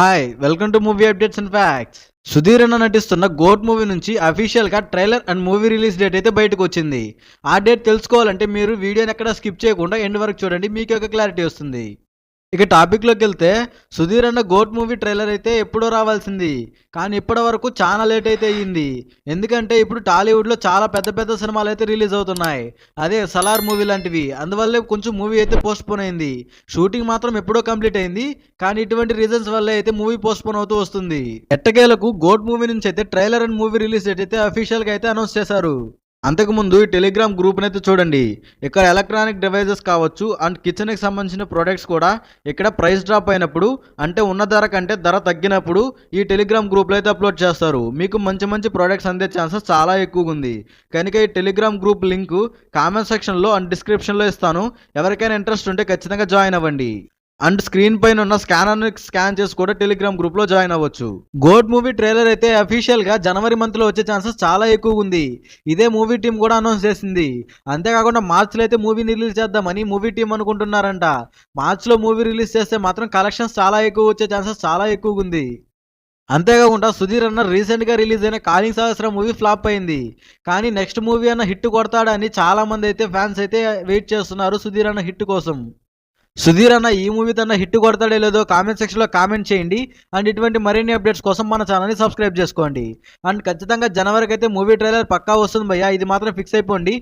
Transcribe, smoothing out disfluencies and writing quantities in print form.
Hi welcome to movie updates and facts. Sudheer అన్న నటిస్తున్న goat movie నుంచి అఫీషియల్ గా trailer and movie release date అయితే బయటకు వచ్చింది. ఆ డేట్ తెలుసుకోవాలంటే మీరు వీడియోని ఎక్కడ స్కిప్ చేయకుండా ఎండ్ వరకు చూడండి, మీకు ఒక క్లారిటీ వస్తుంది. ఇక టాపిక్లోకి వెళ్తే సుధీర్ అన్న గోట్ మూవీ ట్రైలర్ అయితే ఎప్పుడో రావాల్సింది, కానీ ఇప్పటి వరకు చాలా లేట్ అయితే అయ్యింది. ఎందుకంటే ఇప్పుడు టాలీవుడ్లో చాలా పెద్ద పెద్ద సినిమాలు అయితే రిలీజ్ అవుతున్నాయి, అదే సలార్ మూవీ లాంటివి. అందువల్లే కొంచెం మూవీ అయితే పోస్ట్ పోన్ అయింది. షూటింగ్ మాత్రం ఎప్పుడో కంప్లీట్ అయింది, కానీ ఇటువంటి రీజన్స్ వల్ల అయితే మూవీ పోస్ట్ పోన్ అవుతూ వస్తుంది. ఎట్టకేలకు గోట్ మూవీ నుంచి అయితే trailer and movie release date అయితే అఫీషియల్గా అయితే అనౌన్స్ చేశారు. అంతకుముందు ఈ టెలిగ్రామ్ గ్రూప్ని అయితే చూడండి. ఇక్కడ ఎలక్ట్రానిక్ డివైజెస్ కావచ్చు అండ్ కిచెన్కి సంబంధించిన ప్రొడక్ట్స్ కూడా ఇక్కడ ప్రైస్ డ్రాప్ అయినప్పుడు, అంటే ఉన్న ధర కంటే ధర తగ్గినప్పుడు ఈ టెలిగ్రామ్ గ్రూప్లో అయితే అప్లోడ్ చేస్తారు. మీకు మంచి మంచి ప్రొడక్ట్స్ అందే ఛాన్సెస్ చాలా ఎక్కువగా ఉంది. కనుక ఈ టెలిగ్రామ్ గ్రూప్ లింక్ కామెంట్ సెక్షన్లో అండ్ డిస్క్రిప్షన్లో ఇస్తాను. ఎవరికైనా ఇంట్రెస్ట్ ఉంటే ఖచ్చితంగా జాయిన్ అవ్వండి. అండ్ స్క్రీన్ పైన ఉన్న స్కానర్ని స్కాన్ చేసి కూడా టెలిగ్రామ్ గ్రూప్లో జాయిన్ అవ్వచ్చు. గోట్ మూవీ ట్రైలర్ అయితే అఫీషియల్గా జనవరి మంత్లో వచ్చే ఛాన్సెస్ చాలా ఎక్కువ ఉంది. ఇదే మూవీ టీం కూడా అనౌన్స్ చేసింది. అంతేకాకుండా మార్చిలో అయితే మూవీని రిలీజ్ చేద్దామని మూవీ టీం అనుకుంటున్నారంట. మార్చిలో మూవీ రిలీజ్ చేస్తే మాత్రం కలెక్షన్స్ చాలా ఎక్కువ వచ్చే ఛాన్సెస్ చాలా ఎక్కువ ఉంది. అంతేకాకుండా సుధీర్ అన్న రీసెంట్గా రిలీజ్ అయిన కాళింగ్ సహస్ర మూవీ ఫ్లాప్ అయింది. కానీ నెక్స్ట్ మూవీ అన్న హిట్ కొడతాడని చాలా మంది అయితే ఫ్యాన్స్ అయితే వెయిట్ చేస్తున్నారు సుధీర్ అన్న హిట్ కోసం. సుధీర్ అన్న ఈ మూవీ తన హిట్ కొడతాడో లేదో కామెంట్ సెక్షన్లో కామెంట్ చేయండి. అండ్ ఇటువంటి మరిన్ని అప్డేట్స్ కోసం మన ఛానల్ని సబ్స్క్రైబ్ చేసుకోండి. అండ్ ఖచ్చితంగా జనవరికి అయితే మూవీ ట్రైలర్ పక్కా వస్తుంది భయ్యా, ఇది మాత్రం ఫిక్స్ అయిపోండి.